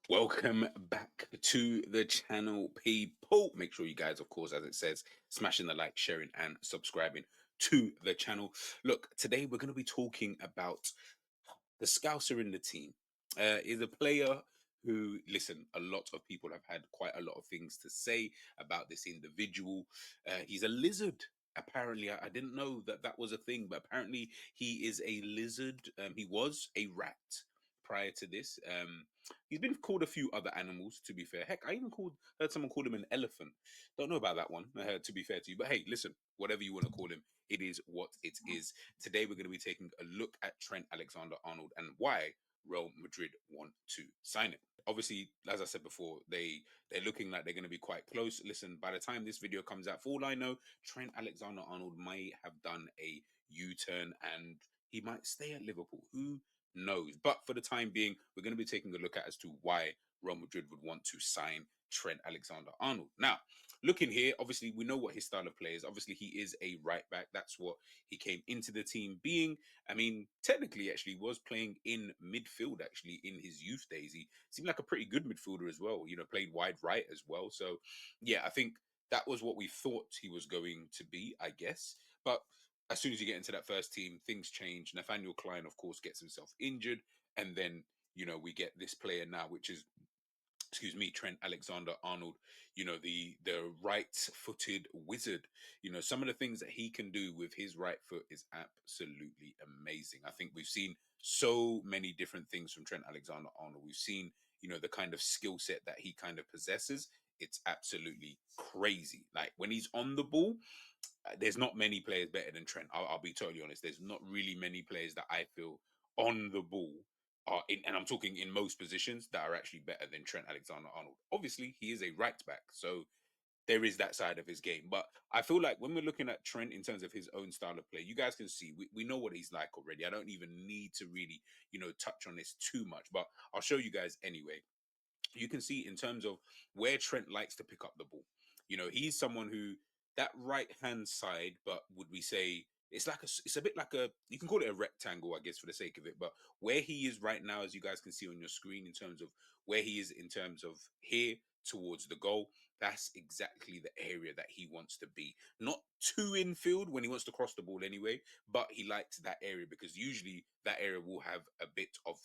Welcome back to the channel, people. Make sure you guys, of course, as it says, smashing the like, sharing, and subscribing to the channel. Look, today we're going to be talking about the Scouser in the team. Is a player who, listen, a lot of people have had quite a lot of things to say about this individual. He's a lizard. Apparently, I didn't know that that was a thing, but apparently he is a lizard. He was a rat prior to this. He's been called a few other animals, to be fair. Heck, I even heard someone call him an elephant. Don't know about that one, to be fair to you. But hey, listen, whatever you want to call him, it is what it is. Today, we're going to be taking a look at Trent Alexander-Arnold and why Real Madrid want to sign him. Obviously, as I said before, they're looking like they're going to be quite close. Listen, by the time this video comes out, for all I know, Trent Alexander-Arnold may have done a U-turn and he might stay at Liverpool. Who knows? But for the time being, we're going to be taking a look at as to why Real Madrid would want to sign Trent Alexander-Arnold. Now, looking here, obviously we know what his style of play is. Obviously, he is a right back. That's what he came into the team being. I mean, technically, actually, was playing in midfield. Actually, in his youth days, he seemed like a pretty good midfielder as well. You know, played wide right as well. So, yeah, I think that was what we thought he was going to be, I guess. But as soon as you get into that first team, things change. Nathaniel Klein, of course, gets himself injured, and then we get this player now, which is, excuse me, Trent Alexander-Arnold, the right-footed wizard. Some of the things that he can do with his right foot is absolutely amazing. I think we've seen so many different things from Trent Alexander-Arnold. We've seen, the kind of skill set that he kind of possesses. It's absolutely crazy. Like when he's on the ball, there's not many players better than Trent. I'll be totally honest. There's not really many players that I feel on the ball are in, and I'm talking in most positions, that are actually better than Trent Alexander-Arnold. Obviously, he is a right back, so there is that side of his game. But I feel like when we're looking at Trent in terms of his own style of play, you guys can see we know what he's like already. I don't even need to really, touch on this too much, but I'll show you guys anyway. You can see in terms of where Trent likes to pick up the ball. He's someone who, that right hand side, but would we say it's a bit like a, you can call it a rectangle, I guess, for the sake of it. But where he is right now, as you guys can see on your screen, in terms of where he is in terms of here towards the goal, that's exactly the area that he wants to be. Not too infield when he wants to cross the ball anyway, but he likes that area because usually that area will have a bit of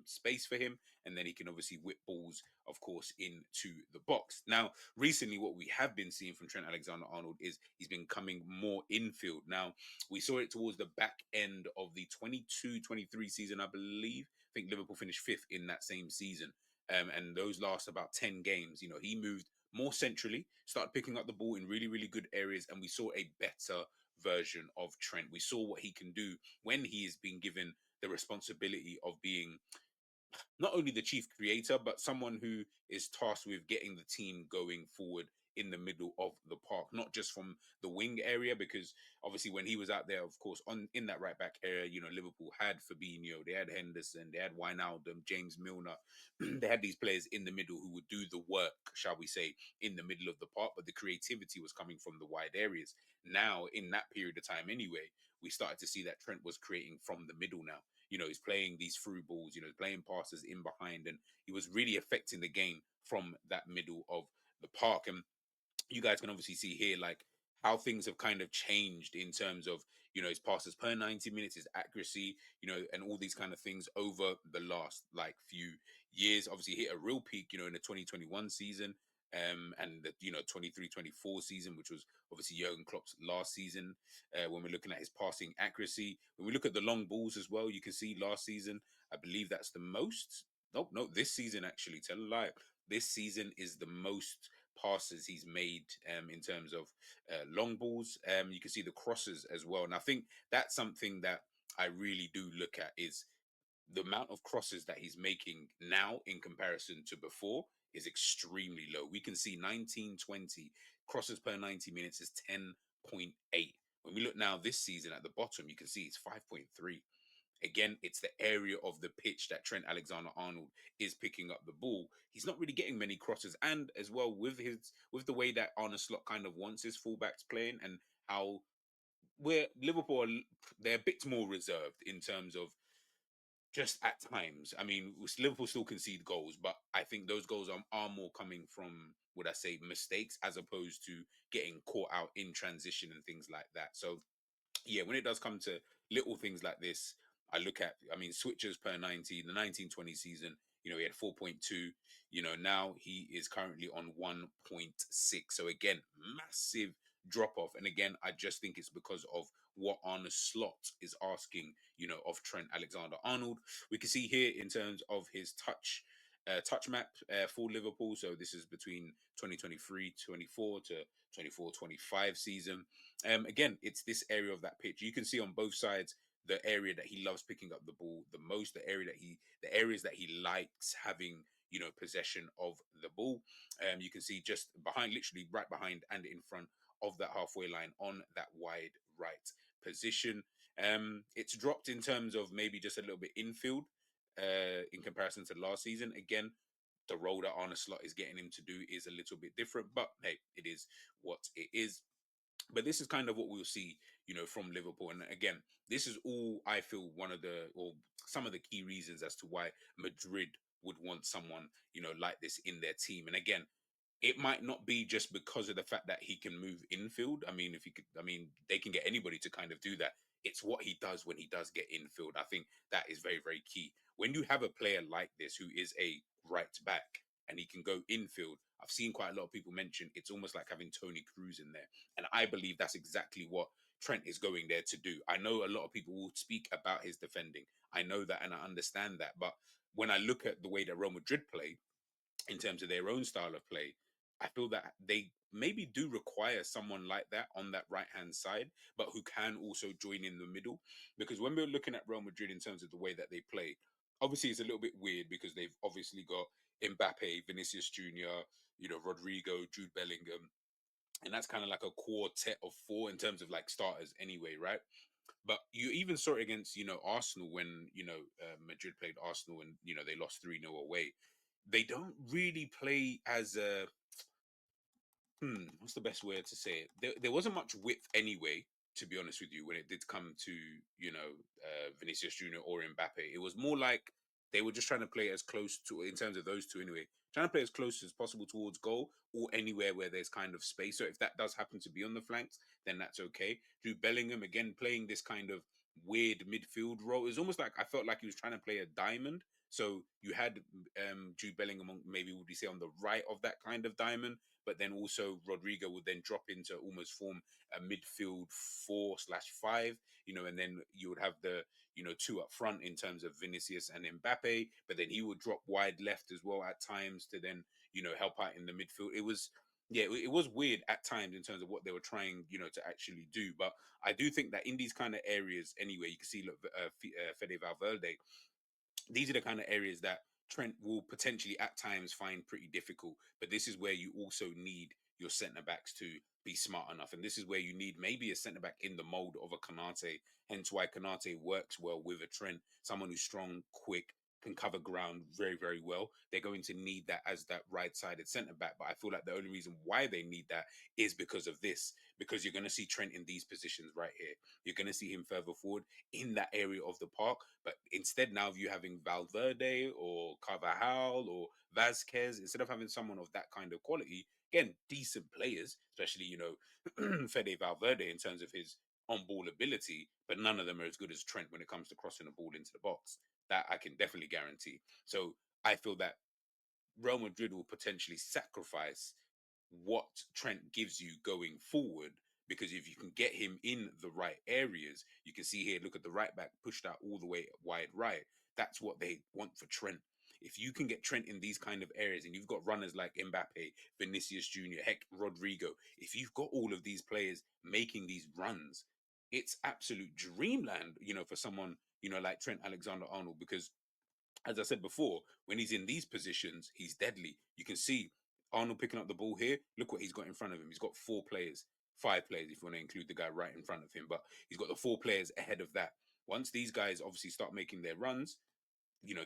space for him, and then he can obviously whip balls, of course, into the box. Now, recently, what we have been seeing from Trent Alexander-Arnold is he's been coming more infield. Now, we saw it towards the back end of the 22-23 season, I believe. I think Liverpool finished fifth in that same season. And those last about 10 games, he moved more centrally, started picking up the ball in really, really good areas, and we saw a better version of Trent. We saw what he can do when he is being given the responsibility of being not only the chief creator, but someone who is tasked with getting the team going forward in the middle of the park, not just from the wing area, because obviously when he was out there, of course, on in that right back area, Liverpool had Fabinho, they had Henderson, they had Wijnaldum, James Milner. They had these players in the middle who would do the work, shall we say, in the middle of the park, but the creativity was coming from the wide areas. Now, in that period of time anyway, we started to see that Trent was creating from the middle now. He's playing these through balls, playing passes in behind, and he was really affecting the game from that middle of the park. And you guys can obviously see here, like, how things have kind of changed in terms of, his passes per 90 minutes, his accuracy, and all these kind of things over the last, like, few years. Obviously, hit a real peak, in the 2021 season. And the 23-24 season, which was obviously Jurgen Klopp's last season. When we're looking at his passing accuracy, when we look at the long balls as well, you can see last season, I believe that's the most. Nope, no, this season actually, tell a lie. This season is the most passes he's made in terms of long balls. You can see the crosses as well, and I think that's something that I really do look at, is the amount of crosses that he's making now in comparison to before is extremely low. We can see 19-20 crosses per 90 minutes is 10.8. When we look now this season at the bottom, you can see it's 5.3. Again, it's the area of the pitch that Trent Alexander-Arnold is picking up the ball. He's not really getting many crosses, and as well with the way that Arne Slot kind of wants his fullbacks playing, and how where Liverpool they're a bit more reserved in terms of just at times. I mean, Liverpool still concede goals, but I think those goals are more coming from, would I say, mistakes as opposed to getting caught out in transition and things like that. So yeah, when it does come to little things like this, I look at, I mean, switches per 90, the 1920 season, he had 4.2. Now he is currently on 1.6. So again, massive drop off. And again, I just think it's because of what Arne Slot is asking, of Trent Alexander-Arnold. We can see here in terms of his touch map for Liverpool. So this is between 2023-24 to 24-25 season. Again, it's this area of that pitch. You can see on both sides the area that he loves picking up the ball the most, the areas that he likes having, possession of the ball. You can see just behind, literally right behind and in front of that halfway line on that wide right position. It's dropped in terms of maybe just a little bit infield in comparison to last season. Again, the role that Arne Slot is getting him to do is a little bit different, but hey, it is what it is. But this is kind of what we'll see, from Liverpool. And again, this is all I feel one of the, or some of the key reasons as to why Madrid would want someone, like this in their team. And again, it might not be just because of the fact that he can move infield. I mean, if he could, I mean, they can get anybody to kind of do that. It's what he does when he does get infield. I think that is very, very key. When you have a player like this who is a right back and he can go infield, I've seen quite a lot of people mention it's almost like having Tony Cruz in there. And I believe that's exactly what Trent is going there to do. I know a lot of people will speak about his defending. I know that and I understand that. But when I look at the way that Real Madrid play, in terms of their own style of play, I feel that they maybe do require someone like that on that right hand side, but who can also join in the middle. Because when we're looking at Real Madrid in terms of the way that they play, obviously it's a little bit weird because they've obviously got Mbappe, Vinicius Jr., Rodrigo, Jude Bellingham, and that's kind of like a quartet of four in terms of like starters anyway, right? But you even saw it against, Arsenal when, Madrid played Arsenal and, they lost 3-0 away. They don't really play as a, what's the best way to say it? There wasn't much width anyway, to be honest with you, when it did come to, Vinicius Jr. or Mbappe. It was more like they were just trying to play as close to, in terms of those two anyway, trying to play as close as possible towards goal or anywhere where there's kind of space. So if that does happen to be on the flanks, then that's okay. Jude Bellingham, again, playing this kind of weird midfield role. It was almost like I felt like he was trying to play a diamond. So you had Jude Bellingham, maybe would you say on the right of that kind of diamond, but then also Rodrigo would then drop into almost form a midfield 4/5, and then you would have the, two up front in terms of Vinicius and Mbappe, but then he would drop wide left as well at times to then, help out in the midfield. It was, yeah, it was weird at times in terms of what they were trying, to actually do. But I do think that in these kind of areas, anyway, you can see, look, Fede Valverde, these are the kind of areas that Trent will potentially at times find pretty difficult. But this is where you also need your centre backs to be smart enough. And this is where you need maybe a centre back in the mold of a Kanate. Hence why Kanate works well with a Trent, someone who's strong, quick, can cover ground very, very well. They're going to need that as that right sided centre back. But I feel like the only reason why they need that is because of this, because you're going to see Trent in these positions right here. You're going to see him further forward in that area of the park. But instead, now of you having Valverde or Carvajal or Vasquez, instead of having someone of that kind of quality, again, decent players, especially, Fede Valverde in terms of his on ball ability, but none of them are as good as Trent when it comes to crossing the ball into the box. That I can definitely guarantee. So I feel that Real Madrid will potentially sacrifice what Trent gives you going forward. Because if you can get him in the right areas, you can see here, look at the right back pushed out all the way wide right. That's what they want for Trent. If you can get Trent in these kind of areas and you've got runners like Mbappe, Vinicius Jr., heck, Rodrigo, if you've got all of these players making these runs, it's absolute dreamland, for someone, like Trent Alexander-Arnold, because as I said before, when he's in these positions, he's deadly. You can see Arnold picking up the ball here. Look what he's got in front of him. He's got 4 players, 5 players, if you want to include the guy right in front of him. But he's got the 4 players ahead of that. Once these guys obviously start making their runs,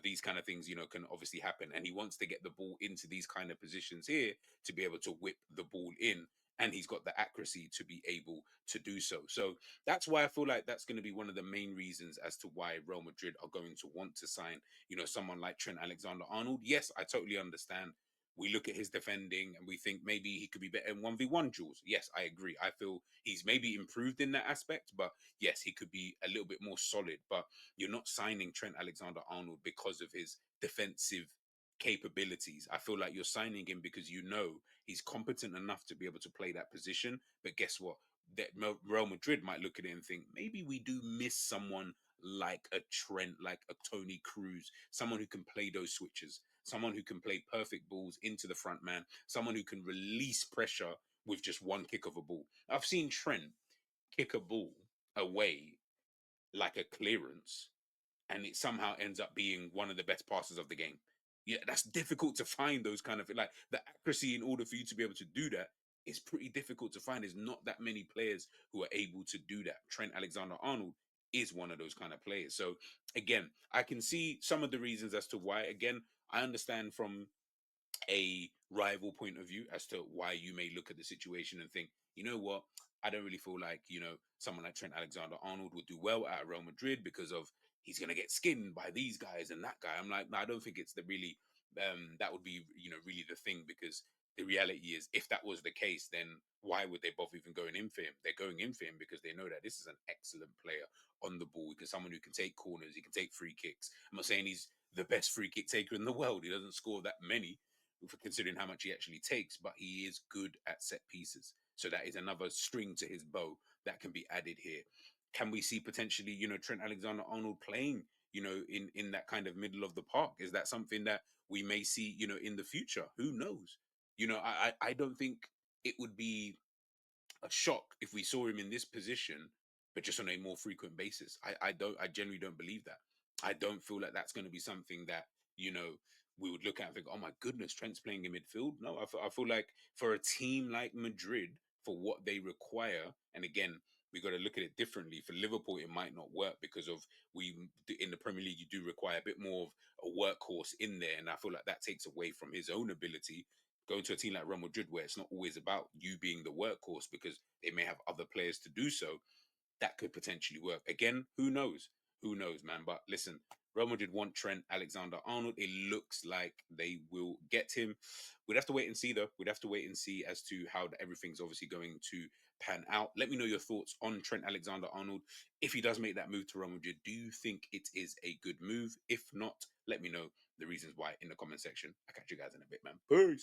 these kind of things, can obviously happen. And he wants to get the ball into these kind of positions here to be able to whip the ball in. and he's got the accuracy to be able to do so. So that's why I feel like that's going to be one of the main reasons as to why Real Madrid are going to want to sign, someone like Trent Alexander-Arnold. Yes, I totally understand. We look at his defending and we think maybe he could be better in 1v1 duels. Yes, I agree. I feel he's maybe improved in that aspect, but yes, he could be a little bit more solid. But you're not signing Trent Alexander-Arnold because of his defensive capabilities. I feel like you're signing him because he's competent enough to be able to play that position. But guess what? That Real Madrid might look at it and think maybe we do miss someone like a Trent, like a Tony Cruz, someone who can play those switches, someone who can play perfect balls into the front man, someone who can release pressure with just one kick of a ball. I've seen Trent kick a ball away like a clearance, and it somehow ends up being one of the best passes of the game. Yeah, that's difficult to find those kind of like the accuracy in order for you to be able to do that is pretty difficult to find. There's not that many players who are able to do that. Trent Alexander-Arnold is one of those kind of players. So again, I can see some of the reasons as to why. Again, I understand from a rival point of view as to why you may look at the situation and think, you know what, I don't really feel like, someone like Trent Alexander Arnold would do well at Real Madrid because of he's going to get skinned by these guys and that guy. I'm like, no, I don't think it's the really, that would be, really the thing, because the reality is if that was the case, then why would they bother even going in for him? They're going in for him because they know that this is an excellent player on the ball, because someone who can take corners, he can take free kicks. I'm not saying he's the best free kick taker in the world. He doesn't score that many, for considering how much he actually takes, but he is good at set pieces. So that is another string to his bow that can be added here. Can we see potentially, Trent Alexander Arnold playing, in that kind of middle of the park? Is that something that we may see, in the future? Who knows? I don't think it would be a shock if we saw him in this position, but just on a more frequent basis. I generally don't believe that. I don't feel like that's going to be something that, you know, we would look at and think, oh my goodness, Trent's playing in midfield. No, I feel like for a team like Madrid, for what they require, and again, we got to look at it differently. For Liverpool, it might not work because of in the Premier League, you do require a bit more of a workhorse in there, and I feel like that takes away from his own ability. Going to a team like Real Madrid, where it's not always about you being the workhorse because they may have other players to do so, that could potentially work. Again, who knows? Who knows, man? But listen, Real Madrid want Trent Alexander-Arnold. It looks like they will get him. We'd have to wait and see, though. We'd have to wait and see as to how everything's obviously going to pan out. Let me know your thoughts on Trent Alexander-Arnold. If he does make that move to Real Madrid, do you think it is a good move? If not, let me know the reasons why in the comment section. I'll catch you guys in a bit, man. Peace.